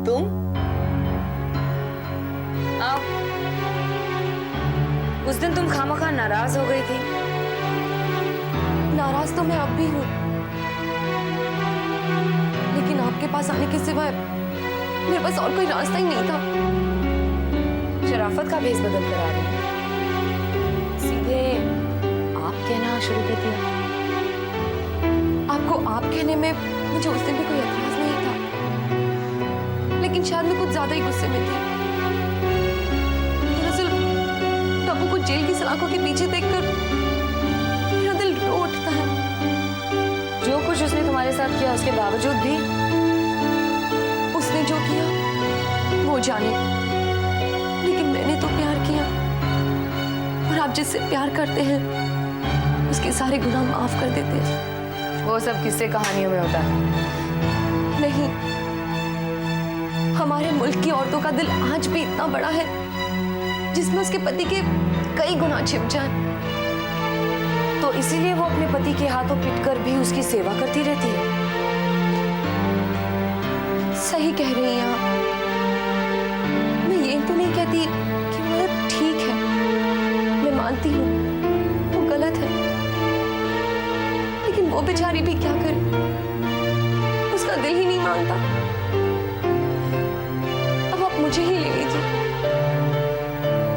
तुम? आप उस दिन तुम खामखा नाराज हो गई थी। नाराज तो मैं अब भी हूँ, लेकिन आपके पास आने के सिवाय मेरे पास और कोई रास्ता ही नहीं था। शराफत का भेस बदल कर आ रही है, सीधे आप कहना शुरू कर दिया। आपको आप कहने में मुझे उस दिन भी कोई एतराज नहीं था, लेकिन शायद मैं कुछ ज्यादा ही गुस्से में थी। दरअसल टप्पू को जेल की सलाखों के पीछे देखकर मेरा दिल रो उठता है। जो कुछ उसने तुम्हारे साथ किया उसके बावजूद भी उसने जो किया वो जाने, लेकिन मैंने तो प्यार किया, और आप जिससे प्यार करते हैं उसके सारे गुनाह माफ कर देते हैं। वो सब किस्से कहानियों में होता है। नहीं, हमारे मुल्क की औरतों का दिल आज भी इतना बड़ा है जिसमें उसके पति के कई गुनाह छिप जाएं। तो इसीलिए वो अपने पति के हाथों पिटकर भी उसकी सेवा करती रहती है। सही कह रही हैं आप। मैं ये तो नहीं कहती कि वो ठीक है, मैं मानती हूँ वो गलत है, लेकिन वो बेचारी भी क्या करे, उसका दिल ही नहीं मानता। अब आप मुझे ही ले लीजिए,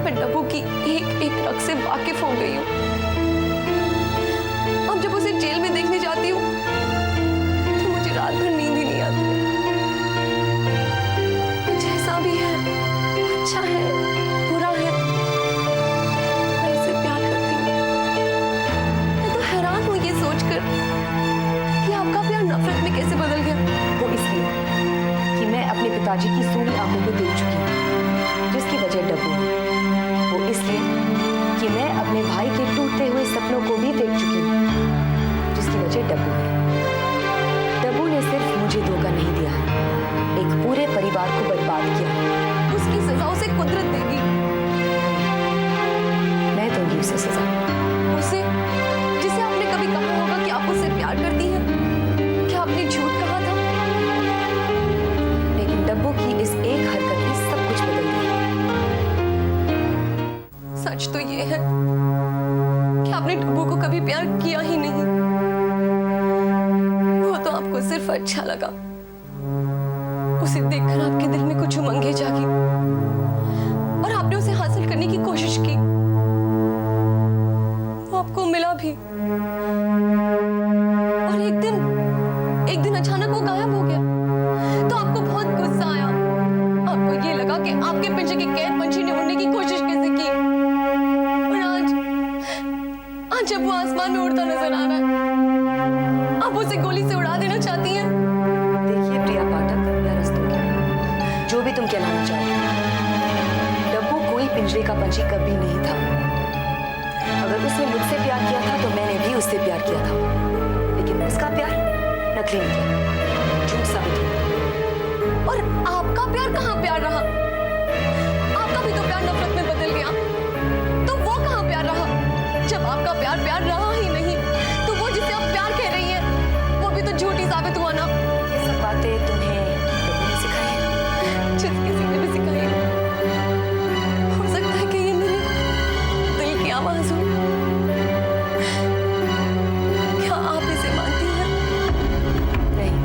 मैं डब्बू की एक एक रग से वाकिफ हो गई हूँ। अब जब उसे जेल में देखने जाती हूँ तो मुझे रात भर नींद ही नहीं आती। जैसा भी है, अच्छा है, बुरा है, मैं उससे प्यार करती हूँ। मैं तो हैरान हूँ ये सोचकर कि आपका प्यार नफरत में कैसे बदल गया। वो इसलिए कि मैं अपने पिताजी की सूनी आंखों को देख चुकी हूँ, जिसकी वजह डब्बू है। वो इसलिए कि मैं अपने भाई के टूटते हुए सपनों को भी देख चुकी हूँ, जिसकी वजह डब्बू है। डब्बू ने सिर्फ मुझे धोखा नहीं दिया है, एक पूरे परिवार को बर्बाद किया है। उसकी सजा उसे कुदरत देगी। मैं दूंगी उसे सजा। उसे, जिसे आपने कभी कहा होगा कि आप उससे प्यार करती हैं? क्या आपने झूठ कहा था? लेकिन डब्बू की इस एक हरकत ने सब कुछ बदल दिया। सच तो ये है कि आपने डब्बू को कभी प्यार किया ही नहीं। वो तो आपको सिर्फ अच्छा लगा। उसे देखकर आपके दिल में कुछ उमंगें जागी और आपने उसे हासिल करने की कोशिश की। वो आपको मिला भी, और एक दिन अचानक वो गायब हो गया। तो आपको बहुत गुस्सा आया। आपको ये लगा कि आपके पिंजरे के कैद पंछी ने उड़ने की कोशिश कैसे की। और आज जब वो आसमान में उड़ता नजर आ रहा है, आप उसे गोली से उड़ा देना चाहती हैं। देखिए प्रिया पाठक या रस्तोगी, जो भी तुम कहना चाहती हो, डब्बू कोई पिंजरे का पंछी कभी नहीं था। अगर उसने मुझसे प्यार किया था तो मैंने भी उससे प्यार किया था, लेकिन उसका प्यार नकली निकला, झूठ साबित हुआ। और आपका प्यार कहाँ प्यार रहा? आपका भी तो प्यार नफरत में बदल गया। तो वो कहाँ प्यार रहा? जब आपका प्यार प्यार रहा ही नहीं, तो वो जिसे आप प्यार कह रही हैं, वो भी तो झूठी साबित हुआ ना। ये सब बातें तुम्हें डब्बू ने सिखाई है? जिस किसी ने भी सिखाई हो सकता है कि ये मेरे दिल की आवाज हो। क्या आप इसे मानती हैं? नहीं,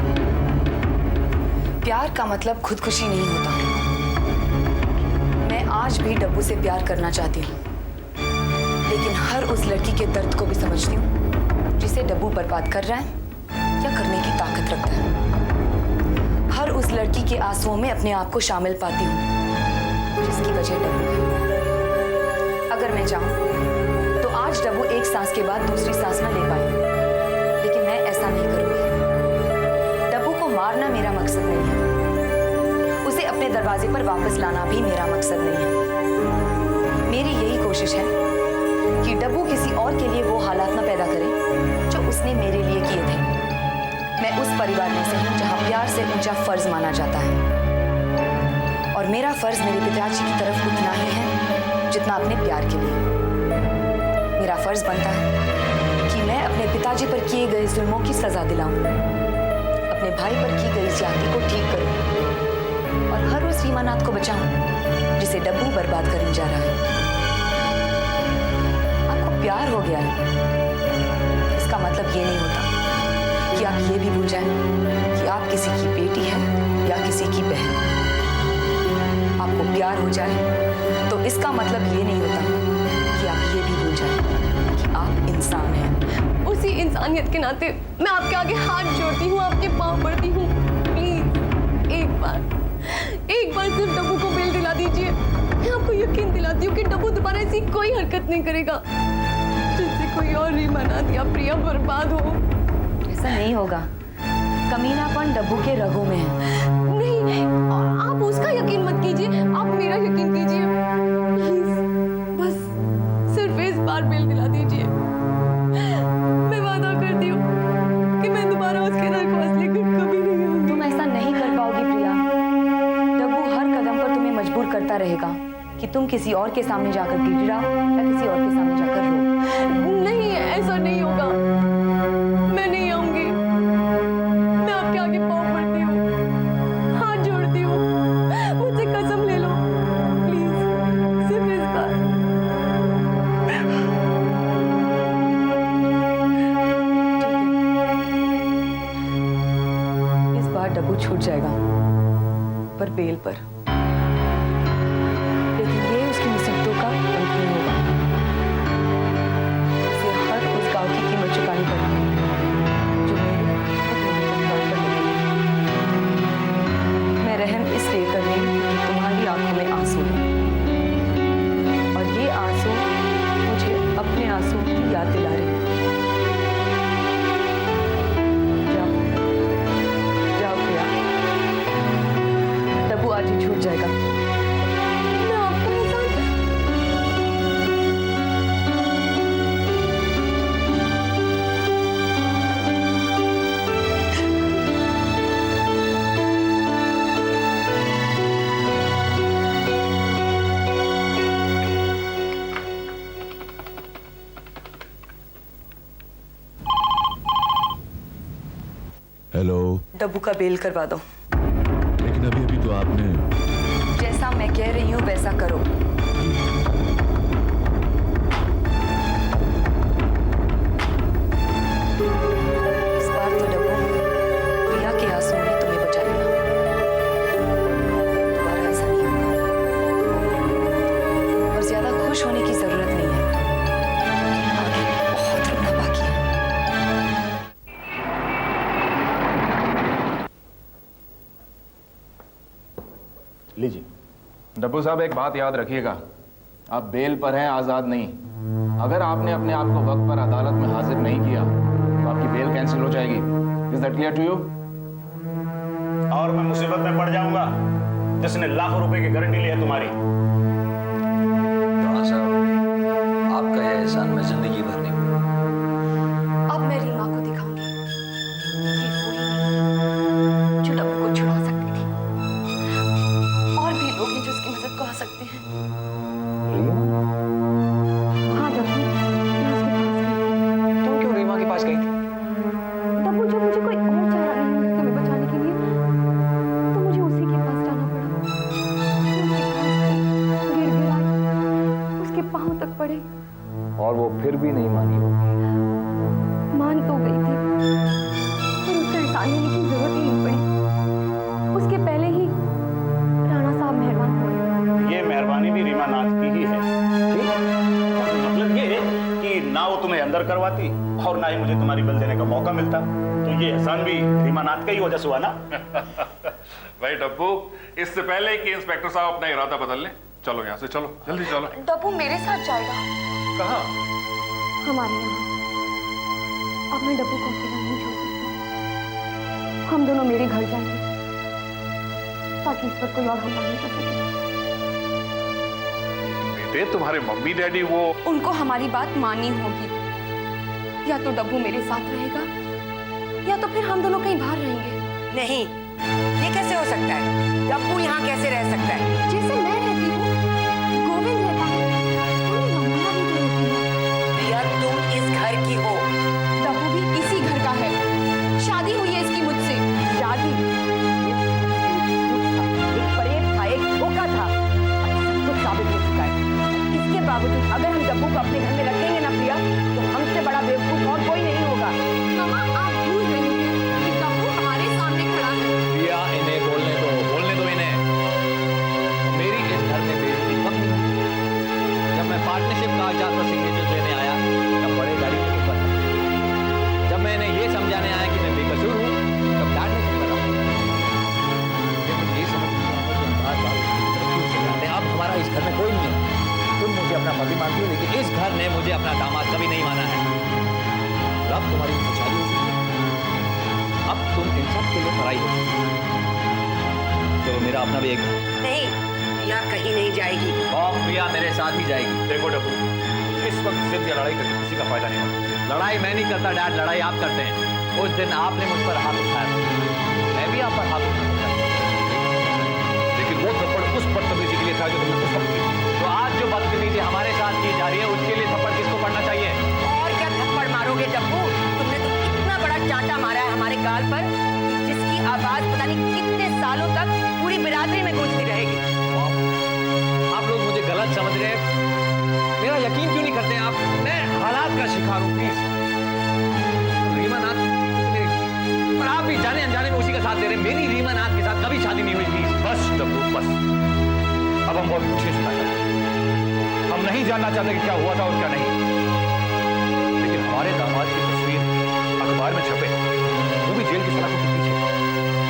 प्यार का मतलब खुदकुशी नहीं होता। मैं आज भी डब्बू से प्यार करना चाहती हूँ, लेकिन हर उस लड़की के दर्द को भी समझती हूँ जिसे डब्बू बर्बाद कर रहा है या करने की ताकत रखता है। हर उस लड़की के आंसुओं में अपने आप को शामिल पाती हूँ जिसकी वजह डब्बू है। अगर मैं चाहूँ तो आज डब्बू एक सांस के बाद दूसरी सांस न ले पाए, लेकिन मैं ऐसा नहीं करूंगी। डब्बू को मारना मेरा मकसद नहीं है, उसे अपने दरवाजे पर वापस लाना भी मेरा मकसद नहीं है। मेरी यही कोशिश है कि डब्बू किसी और के लिए वो हालात न पैदा करे जो उसने मेरे लिए किए थे। मैं उस परिवार में से हूँ जहाँ प्यार से ऊंचा फर्ज माना जाता है, और मेरा फर्ज मेरे पिताजी की तरफ उतना ही है जितना अपने प्यार के लिए। मेरा फर्ज बनता है कि मैं अपने पिताजी पर किए गए जुल्मों की सजा दिलाऊं, अपने भाई पर की गई ज्यादती को ठीक करूं, और हर उस रीमानाथ को बचाऊं जिसे डब्बू बर्बाद करने जा रहा है। आपको प्यार हो गया है, इसका मतलब ये नहीं होता कि आप ये भी भूल जाएं कि आप किसी की बेटी हैं या किसी की बहन। आपको प्यार हो जाए तो इसका मतलब ये नहीं होता कि आप ये भी भूल जाएं कि आप इंसान हैं। उसी इंसानियत के नाते मैं आपके आगे हाथ जोड़ती हूँ, आपके पाँव पड़ती हूँ। प्लीज एक बार सिर्फ डब्बू को बेल दिला दीजिए। मैं आपको यकीन दिलाती हूँ कि डब्बू दोबारा ऐसी कोई हरकत नहीं करेगा जिससे कोई और रीमानाथ या प्रिया बर्बाद हो। ऐसा नहीं होगा, कमीनापन डब्बू के रगों में है। नहीं, आप उसका यकीन मत कीजिए, आप मेरा यकीन कीजिए। प्लीज बस सिर्फ इस बार बेल दिला दीजिए। मैं वादा करती हूँ कि मैं दोबारा उसके नरकवास लेकर कभी नहीं आऊंगी। तुम ऐसा नहीं कर पाओगी प्रिया। डब्बू हर कदम पर तुम्हें मजबूर करता रहेगा कि तुम किसी और के सामने जाकर गिड़गिड़ाओ या किसी और के सामने जाकर रो। नहीं, ऐसा नहीं होगा। मैं नहीं आऊंगी। मैं आपके आगे पाँव पड़ती हूँ, हाथ जोड़ती हूँ। मुझसे कसम ले लो प्लीज, सिर्फ इस बार। इस बार डब्बू छूट जाएगा, पर बेल पर। लेकिन ये उसकी मुसीबतों का अंत नहीं होगा। उसे हर उस गांव की कीमत चुकानी पड़ेगी जो मेरे और मेरे परिवार पर लगेगी। मैं रहम इसलिए कर रही हूँ क्योंकि तुम्हारी आंखों में आंसू है, और ये आंसू मुझे अपने आंसू की याद दिला रहे हैं। जाओ जाओ प्रिया, डब्बू आज ही छूट जाएगा। मैं आपका एहसान हेलो। डब्बू का बेल करवा दो। लेकिन अभी अभी तो आपने। जैसा मैं कह रही हूँ वैसा करो। इस बार तो डब्बू प्रिया के आंसू ने तुम्हें बचा लिया। दोबारा ऐसा नहीं होगा। और ज्यादा खुश होने की जरूरत नहीं है, आगे बहुत रोना बाकी है। लीजिए। डब्बू साहब, एक बात याद रखिएगा, आप बेल पर हैं, आजाद नहीं। अगर आपने अपने आप को वक्त पर अदालत में हाजिर नहीं किया तो आपकी बेल कैंसिल हो जाएगी। Is that clear to you? और मैं मुसीबत में पड़ जाऊंगा जिसने लाखों रुपए की गारंटी ली है तुम्हारी। राणा साहब, आपका यह एहसान मैं जिंदगी भर नहीं भूलूंगा। अब मैं रीमा को दिखाऊंगी ये वही जो डब्बू को छुड़ा सकती थी। और भी लोग हैं जो उसकी मदद को आ सकते हैं। हाँ डब्बू, मैं उसके पास गई। तुम क्यों रीमा के पास गई थी? डब्बू, जब मुझे कोई और चारा नहीं मिला तुम्हें बचाने के लिए, तो मुझे उसी के पास जाना पड़ा। मैं उसके पास गई, गिड़गिड़ाई, उसके पाँव तक पड़े। और वो फिर भी नहीं मानी होगी। मान तो गई थी, पर उसका एहसान लेने की जरूरत ही नहीं पड़ी। उसके पहले ही राणा साहब मेहरबान हुए। ये मेहरबानी भी रीमानाथ की ही है। मतलब ये कि ना वो तुम्हें अंदर करवाती और ना ही मुझे तुम्हारी बेल देने का मौका मिलता, तो ये एहसान भी रीमानाथ का ही वजह से हुआ ना। भाई डब्बू, इससे पहले कि इंस्पेक्टर साहब अपना इरादा बदल लें, चलो यहाँ से, चलो जल्दी चलो। डब्बू मेरे साथ जाएगा कहाँ? हमारे यहाँ। अब मैं डब्बू को अकेला नहीं छोड़ सकती। हम दोनों मेरे घर जाएंगे ताकि इस पर कोई और हमला नहीं कर सके। बेटे, तुम्हारे मम्मी डैडी वो उनको हमारी बात माननी होगी। या तो डब्बू मेरे साथ रहेगा या तो फिर हम दोनों कहीं बाहर रहेंगे। नहीं, ये कैसे हो सकता है? डब्बू यहाँ कैसे रह सकता है? जैसे मैं रहती हूँ, गोविंद रहता है, मेरी मम्मा भी तो रहती है। प्रिया, तुम इस घर की हो। डब्बू भी इसी घर का है। शादी हुई है इसकी मुझसे। शादी? मानती हो, लेकिन इस घर ने मुझे अपना दामाद कभी नहीं माना है। अब तुम्हारी खुशहाली हो चुकी है, अब तुम इन सब के लिए पराई हो चुकी हो। तो मेरा अपना भी एक घर। नहीं, प्रिया कहीं नहीं जाएगी। और प्रिया मेरे साथ ही जाएगी। देखो डब्बू, इस वक्त जिद या लड़ाई करके किसी का फायदा नहीं होता। लड़ाई मैं नहीं करता डैड, लड़ाई आप करते हैं। उस दिन आपने मुझ पर हाथ उठाया, मैं भी आप पर हाथ उठाया, लेकिन वो थप्पड़ उस बदतमीजी के लिए था जो तुमने उस वक्त की। तो आज जो बदतमीजी हमारे साथ की जा रही है उसके लिए थप्पड़ किसको पड़ना चाहिए? और क्या थप्पड़ मारोगे डब्बू? तुमने तो इतना बड़ा चांटा मारा है हमारे गाल पर कि जिसकी आवाज पता नहीं कितने सालों तक पूरी बिरादरी में गूंजती रहेगी। आप लोग मुझे गलत समझ रहे हैं, मेरा यकीन क्यों नहीं करते हैं आप? मैं हालात का शिकार हूं, प्लीज। रीमा नाथ, पर आप भी जाने अनजाने में उसी का साथ दे रहे हैं। मेरी रीमा नाथ के साथ कभी शादी नहीं हुई, प्लीज। बस डब्बू बस, अब हम बहुत पीछे सुना चाहते। हम नहीं जानना चाहते कि क्या हुआ था और क्या नहीं, लेकिन हमारे दामाद की तस्वीर अखबार में छपे, वो भी जेल की सलाखों के पीछे,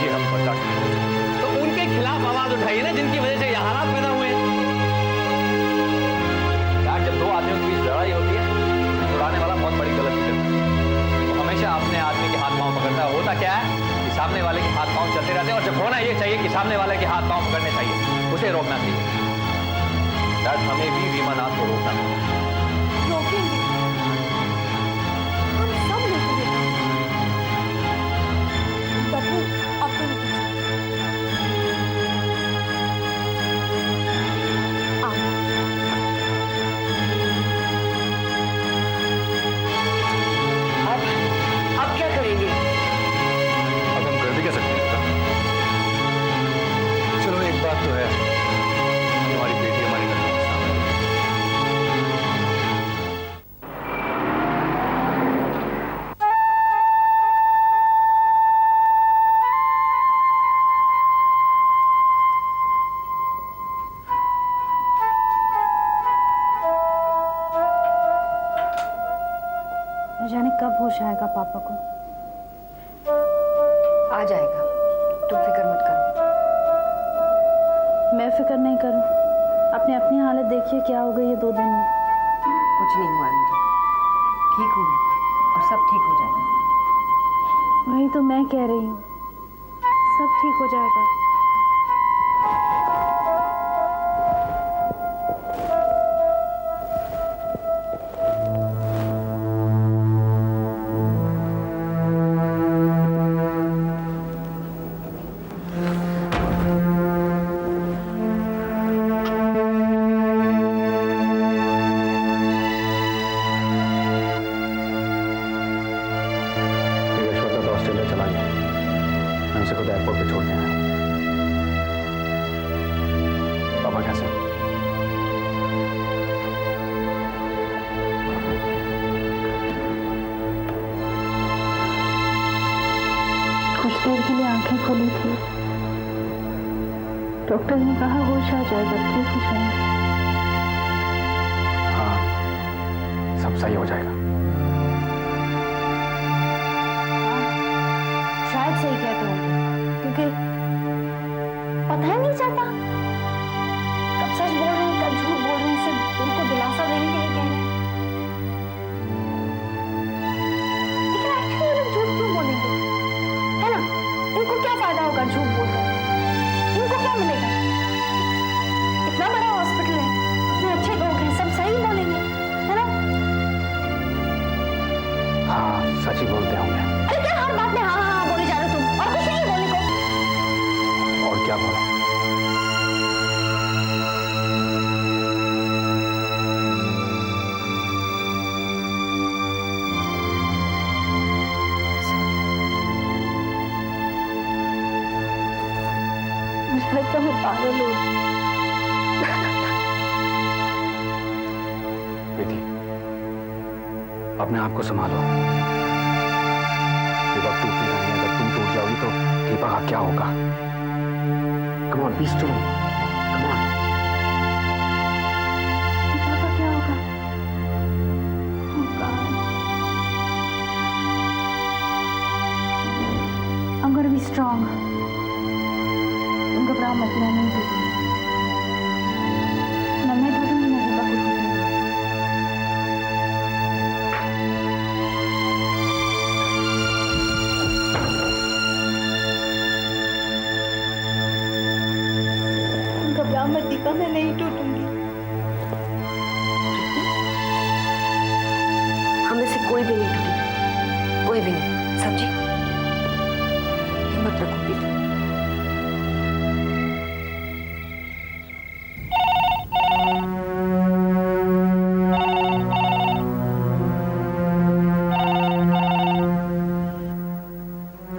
ये हम बर्दाश्त नहीं हो सकते। तो उनके खिलाफ आवाज उठाइए ना, जिनकी वजह से ये हालात पैदा हुए हैं। यार, जब दो आदमियों के बीच लड़ाई होती है, छुड़ाने वाला बहुत बड़ी गलती करता है। तो हमेशा अपने आदमी के हाथ पांव पकड़ता है। होता क्या है कि सामने वाले के हाथ पांव चलते रहते हैं, और जब होना ये चाहिए कि सामने वाले के हाथ पांव पकड़ने चाहिए, उसे रोकना चाहिए। डैड, हमें भी रीमा नाथ को रोकना चाहिए। रोकेंगे, हम सब रोकेंगे। डब्बू, अब तुम आओ। अब क्या करेंगे? अब हम कर भी क्या सकते हैं? चलो, एक बात तो है, हमारी बेटी हमारे घर में सामने है। न जाने कब होश आएगा पापा को। आ जाएगा, तुम फिक्र मत करो। मैं फिक्र नहीं करूं, अपनी अपनी हालत देखिए क्या हो गई है 2 दिन में। कुछ नहीं हुआ मुझे, ठीक हूँ और सब ठीक हो जाएगा। वही तो मैं कह रही हूँ, सब ठीक हो जाएगा। ऑस्ट्रेलिया चला गया, मैं उसे खुद एयरपोर्ट पे छोड़ के आया। पापा कैसे? कुछ देर के लिए आंखें खोली थी, डॉक्टर ने कहा होश आ जाएगा, ठीक हो जाएगा। हाँ, सब सही हो जाएगा। शायद सही कहते होंगे, क्योंकि पता ही नहीं चलता कब सच बोल रहे हैं कब झूठ बोल रहे हैं, सिर्फ उनको दिलासा देने के लिए कह रहे हैं। लेकिन एक्चुअली वो लोग झूठ क्यों बोलेंगे, है ना? इनको क्या फायदा होगा झूठ बोलकर? इनको क्या मिलेगा? इतना बड़ा हॉस्पिटल है, इतने अच्छे लोग हैं, सब सही बोलेंगे, है ना? हाँ, सच ही बोलते होंगे। अरे क्या हर बात में हाँ हाँ हाँ बोले जा रहे हो तुम, और कुछ नहीं बोले को। और क्या बोला? मुझे लगता है मैं पागल हूँ। बेटी, अपने आप को संभालो। दीपक टूटती नहीं है, अगर तुम टूट जाओगी तो दीपक का क्या होगा? Come on, B strong, come on. पापा क्या होगा? Oh God. I'm gonna be strong. तुम घबराओ मत, मैं नहीं टूटूंगी। न मैं टूटूंगी, न दीपक टूटूंगी। वादा मैं नहीं टूटूंगी। हमें से कोई भी नहीं टूटेगा, कोई भी नहीं, समझी? हिम्मत रखो प्रीति।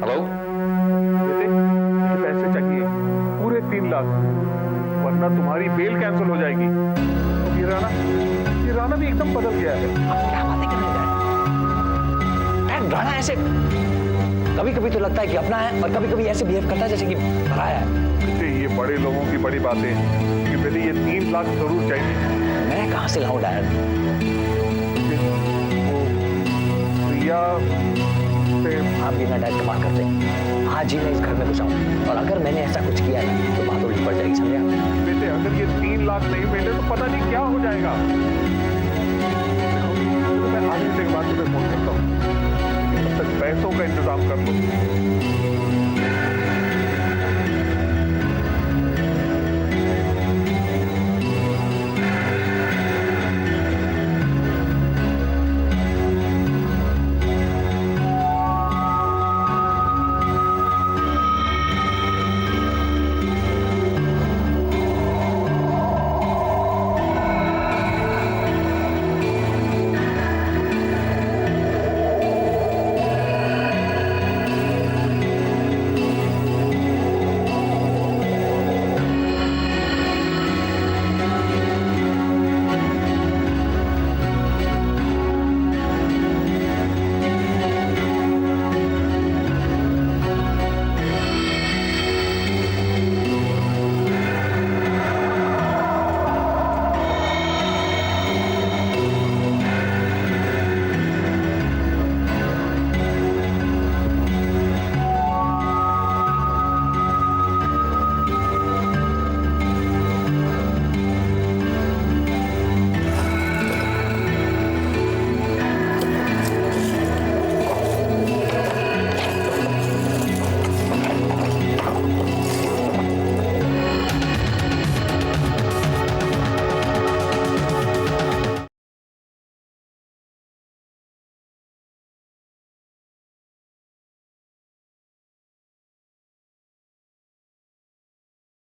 हेलो बेटे, मुझे पैसे चाहिए, पूरे 3 लाख, वरना तुम्हारी बेल कैंसिल हो जाएगी। और ये राना भी एकदम बदल गया है। आप क्या बातें कर रहे हैं डैड? राणा ऐसे कभी कभी तो लगता है कि अपना है और कभी कभी ऐसे बिहेव करता है जैसे कि पराया है। बेटे, ये बड़े लोगों की बड़ी बातें हैं कि पहले ये 3 लाख जरूर चाहिए। मैं कहां से लाऊं डैड? वो प्रिया से आप भी ना डैड कमाल करते हैं। आज ही मैं इस घर में घुसा हूं और अगर मैंने ऐसा कुछ किया ना तो बात उल्टी पड़ जाएगी, समझे? बेटे, अगर ये 3 लाख नहीं मिले तो पता नहीं क्या हो जाएगा। तो मैं आने के बाद तुम्हें फोन करता हूँ, तब तक पैसों का इंतजाम कर लो।